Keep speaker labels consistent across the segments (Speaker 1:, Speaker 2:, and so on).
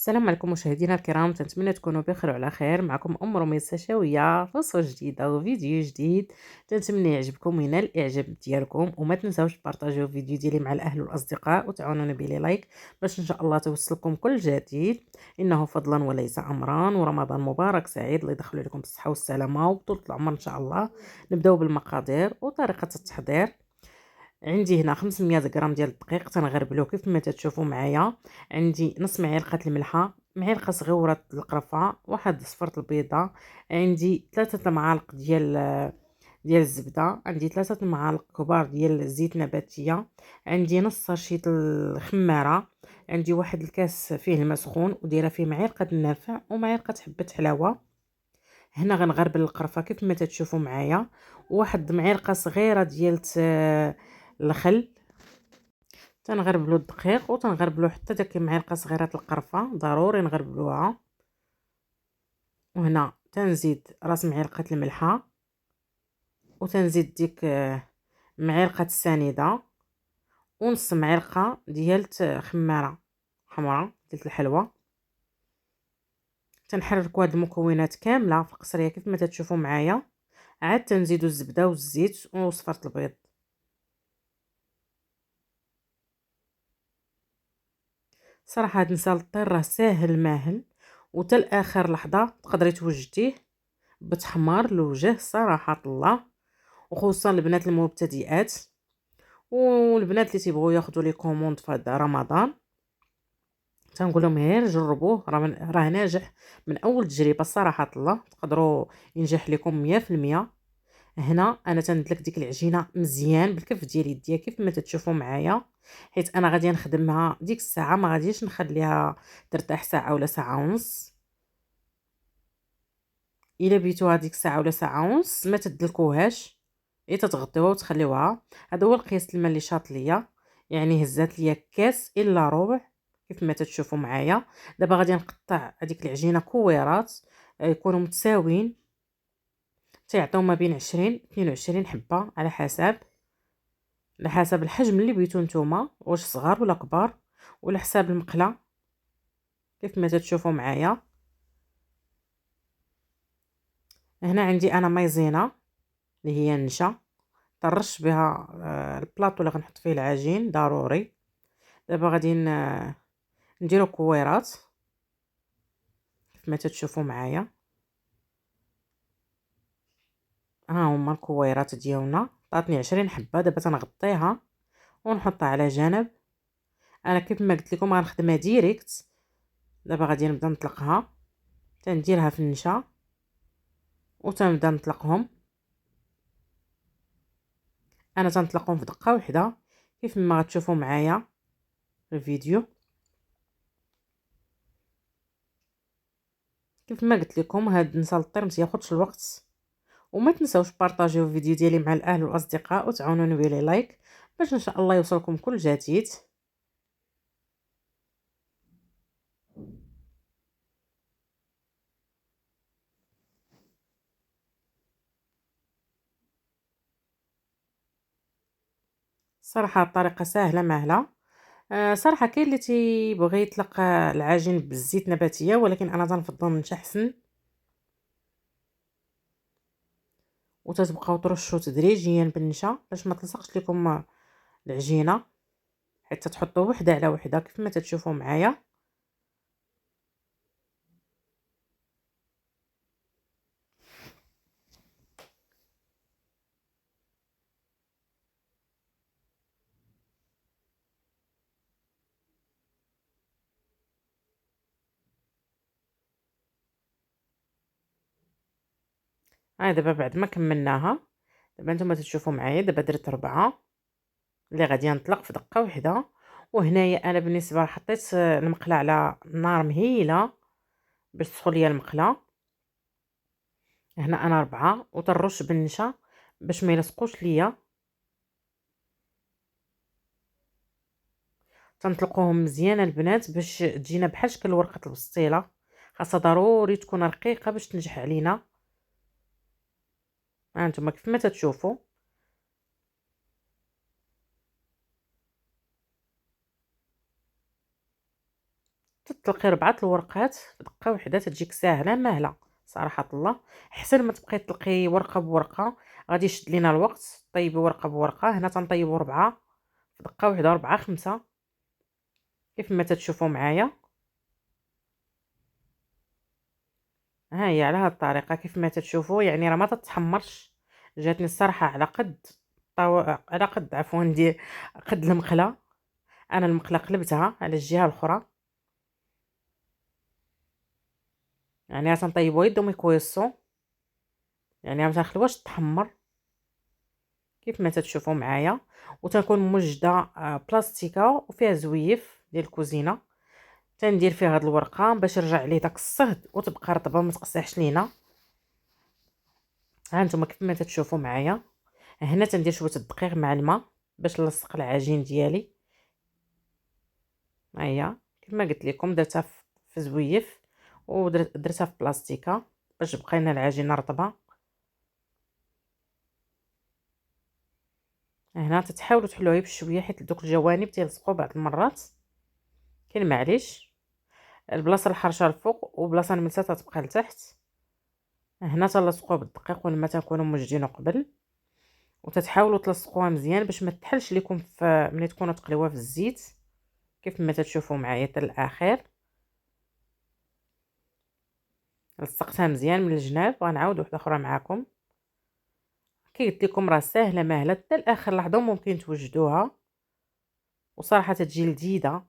Speaker 1: السلام عليكم مشاهدينا الكرام، تنتمنى تكونوا بخير وعلى خير. معكم رميس شاوية في وصفة جديدة وفيديو جديد. تنتمنى يعجبكم وينال الاعجاب ديالكم، وما تنساوش تبارطاجيو الفيديو ديالي مع الاهل والاصدقاء وتعاونوني بلي لايك باش ان شاء الله توصلكم كل جديد. انه فضلا وليس امرا، ورمضان مبارك سعيد، الله يدخل عليكم بالصحة والسلامة وطول العمر ان شاء الله. نبداو بالمقادير وطريقة التحضير. عندي هنا 500 غرام ديال الدقيق تنغربلوه كيف ما تتشوفوا معايا. عندي نص معلقه الملحه، معلقه صغيره القرفه، واحد صفرة البيضه، عندي 3 معالق ديال الزبده، عندي 3 معالق كبار ديال الزيت نباتيه، عندي نص ساشيط الخماره، عندي واحد الكاس فيه الماء سخون ودايره فيه معلقه النافع ومعلقه حبه حلاوه. هنا غنغربل القرفه كيف ما تتشوفوا معايا، وواحد معلقه صغيره ديال الخل. تنغربلو الدقيق وتنغربلو حتى داك معلقه صغيره القرفه، ضروري نغربلوها. وهنا تنزيد راس معلقه الملحه، وتنزيد ديك معلقه السنيده، ونص معلقه ديال خماره حمراء ديال الحلوى. تنحركوا هاد المكونات كامله في القصريه كيف ما تشوفوا معايا. عاد تنزيدوا الزبده والزيت وصفره البيض. صراحه هاد نسالطير راه ساهل ماهل، وتا لاخر لحظه تقدري توجديه بتحمار الوجه صراحه الله، وخصوصا البنات المبتدئات والبنات اللي تيبغوا ياخذوا لي كوموند في هذا رمضان. تنقول لهم غير جربوه، راه ناجح من اول تجربه صراحه الله، تقدروا ينجح لكم 100%. هنا انا تندلك ديك العجينه مزيان بالكف ديال يديا كيف ما تتشوفوا معايا، حيت انا غادي نخدمها ديك الساعه، ما غاديش نخليها ترتاح ساعه ولا ساعه ونص. الا بيتوها ديك الساعه ولا ساعه ونص ما تدلكوهاش، اي تتغطيوها وتخليوها. هذا هو القياس الماء اللي شاط ليا، يعني هزات ليا كاس الا ربع كيف ما تتشوفوا معايا. دابا غادي نقطع هذيك العجينه كويرات يكونوا متساويين، تيعطيو ما بين 20 22 حبه على حسب الحجم اللي بغيتو نتوما، واش صغار ولا كبار، وعلى حساب المقله كيف ما تتشوفوا معايا. هنا عندي انا مايزينا اللي هي النشا، طرش بها البلاطو اللي غنحط فيه العجين ضروري. دابا غادي نديرو كويرات كيف ما تتشوفوا معايا. ها هما الكويرات ديالنا، عطاتني 20 حبه. دابا تنغطيها ونحطها على جنب. انا كيف ما قلت لكم غنخدمها ديريكت. دابا غادي نبدا نطلقها، تنديرها في النشا وتنبدا نطلقهم. انا تنطلقهم في دقه واحده كيف ما غتشوفوا معايا في الفيديو. كيف ما قلت لكم هاد نسالطير ما تياخذش الوقت. وما تنساوش بارطاجيو الفيديو ديالي مع الاهل والاصدقاء وتعاونوني بلي لايك باش ان شاء الله يوصلكم كل جديد. صراحه الطريقه سهله ماهله. صراحه كاين اللي تيبغي يطلق العجين بالزيت نباتيه، ولكن انا تنفضل النشا حسن. وتتبقاو ترشوا تدريجيا بالنشا باش ما تلصقش لكم العجينه، حتى تحطوا وحده على وحده كيف ما تشوفوا معايا. هاي دابا بعد ما كملناها، دابا نتوما تشوفوا معايا، دابا درت 4 اللي غادي نطلق في دقه واحده. وهنايا انا بالنسبه حطيت المقله على نار مهيله باش تدخل ليا المقله. هنا انا 4 وتنرش بالنشا باش ما يلصقوش ليا. تنطلقوهم مزيان البنات باش تجينا بحال شكل ورقه البسطيله، خاصها ضروري تكون رقيقه باش تنجح علينا. ها انتم كيف ما تشوفوا. تطلقي 4 الورقات في دقة وحدة، تتجيك ساهلة ماهلة صراحة الله. أحسن ما تبقاي تطلقي ورقة بورقة، غادي يشد لينا الوقت. طيبي ورقة بورقة، هنا تنطيبوا 4 في دقة وحدة، 4 5 كيف ما تتشوفوا معايا. ها هي على هاد الطريقة كيف ما تتشوفوا، يعني راه ما تتحمرش. جاتني الصراحة على قد على قد عفوا قد المقلة. انا المقلة قلبتها على الجهة الاخرى، يعني تنطيبوا يدهم يكويصوا، يعني ما تنخلوهاش تحمر كيف ما تتشوفوا معايا. وتنكون موجده بلاستيكه وفيها زويف ديال الكوزينه، تندير فيها هاد الورقه باش يرجع ليه داك الصهد وتبقى رطبه ما تقصحش لينا. ها نتوما كيف ما تتشوفوا معايا. هنا تندير شويه الدقيق مع الماء باش نلصق العجين ديالي. ها هي كيف ما قلت لكم درتها في زويف ودرتها في بلاستيكه باش تبقى لنا العجينه رطبه. هنا تتحاولوا تحلوها بشويه حيت دوك الجوانب تيلصقوا بعض المرات، كاين معليش البلاصه الحرشه الفوق وبلاصه الملسه تتبقى لتحت. هنا تلصقوها بالدقيق والماء تنكونوا موجدينه قبل، وتتحاولوا تلصقوها مزيان باش ما تحلش لكم في ملي تكونوا تقليوها في الزيت كيف ما تشوفوا معايا حتى الاخير. لصقتها مزيان من الجناب، غنعاود وحده اخرى معكم. كي قلت لكم راه ساهله ماهله حتى لاخر لحظه ممكن توجدوها، وصراحه تجي لذيذه.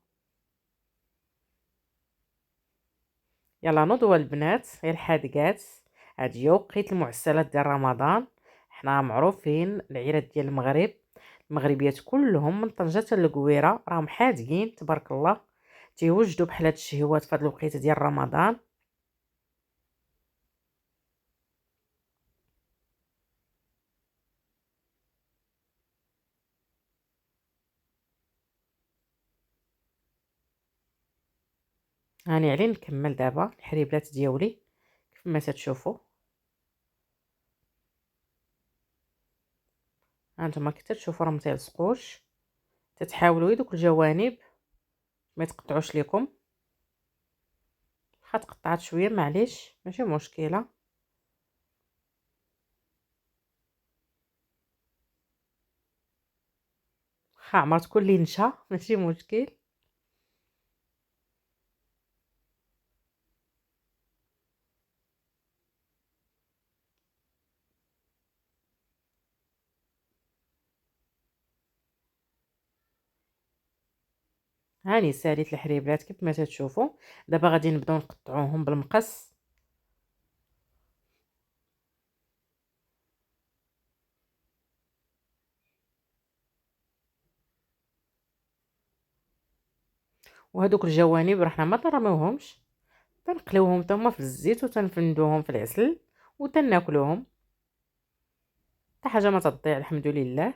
Speaker 1: يلا نوضوا البنات يا الحادقات، هادي وقيت المعسلات ديال رمضان. حنا معروفين العيرات ديال المغرب، المغربيات كلهم من طنجة حتى للقويره راهم حادقين تبارك الله، تيوجدوا بحال هاد الشهوات في هاد الوقيته ديال رمضان. هاني علي نكمل دابا الحريبلات ديالي كيف ما تشوفوا. هانتوما كي تشوفوا راه ما تيلصقوش، تتحاولوا دوك الجوانب ما يتقطعوش لكم. واخا تقطعات شويه معليش ماشي مشكله. واخا عمرت تكون لي نشا ماشي مشكل. هاني ساليت الحريبلات كيف ما تشوفوا. دابا غادي نبداو نقطعوهم بالمقص. وهذوك الجوانب راه حنا ما نرميوهمش، تنقليوهم حتى هما في الزيت وتنفندوهم في العسل وتناكلوهم، حتى حاجه ما تضيع الحمد لله.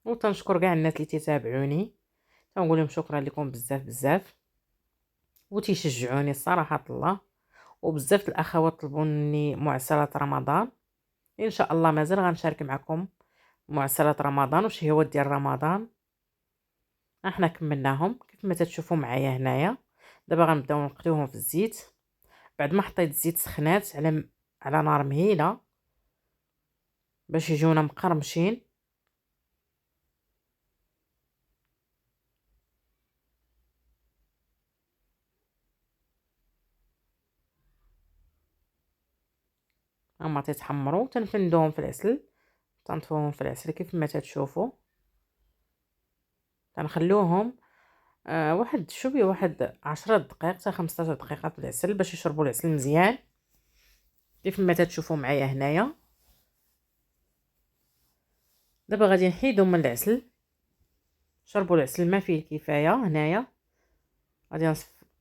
Speaker 1: وتنشكر كاع الناس اللي تتابعوني، تنقول لهم شكرا لكم بزاف بزاف وتيشجعوني صراحه الله. وبزاف الاخوات طلبوا مني معسلات رمضان، ان شاء الله مازال غنشارك معكم معسلات رمضان وشهوات ديال رمضان. احنا كملناهم كيف ما تشوفوا معايا هنايا. دابا غنبداو نقليوهم في الزيت. بعد ما حطيت الزيت سخنات على نار مهيله باش يجونا مقرمشين. هما تيتحمروا تنفندوهم في العسل، تنطفوهم في العسل كيف ما تشوفوا. تنخلوهم واحد شويه، واحد 10 دقائق حتى 15 دقيقه في العسل باش يشربوا العسل مزيان كيف ما تشوفوا معايا هنايا. دابا غادي نحيدهم من العسل، شربوا العسل ما فيه الكفايه. هنايا غادي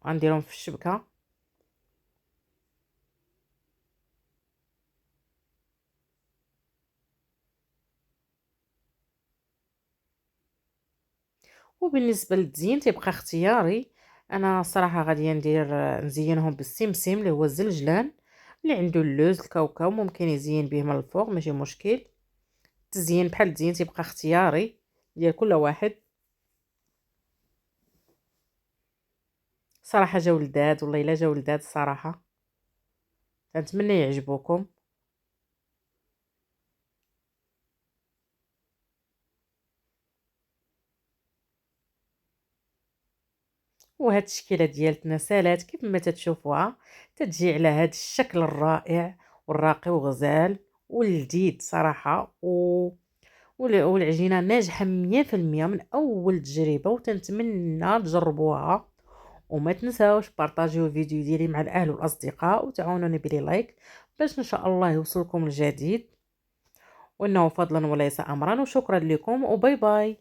Speaker 1: غنديرهم في الشبكه. وبالنسبه للتزيين تيبقى اختياري. انا صراحه غادي ندير نزينهم بالسمسم اللي هو الزلجلان، اللي عنده اللوز الكاوكاو ممكن يزين به من الفوق، ماشي مشكل. التزيين بحال التزيين تيبقى اختياري ديال كل واحد. صراحه جاو لذاذ، والله الا جاو لذاذ الصراحه، كنتمنى يعجبوكم. وهاد التشكيله ديالتنا سالات كيف ما تتشوفوها، تتجي على هاد الشكل الرائع والراقي وغزال ولذيذ صراحه والعجينه ناجحه 100% من اول تجربه، وتنتمنى تجربوها. وما تنساوش بارطاجيو الفيديو ديالي مع الاهل والاصدقاء، وتعاونوني بلي لايك باش ان شاء الله يوصلكم الجديد، وانه فضلا وليس امرا. وشكرا لكم وباي باي.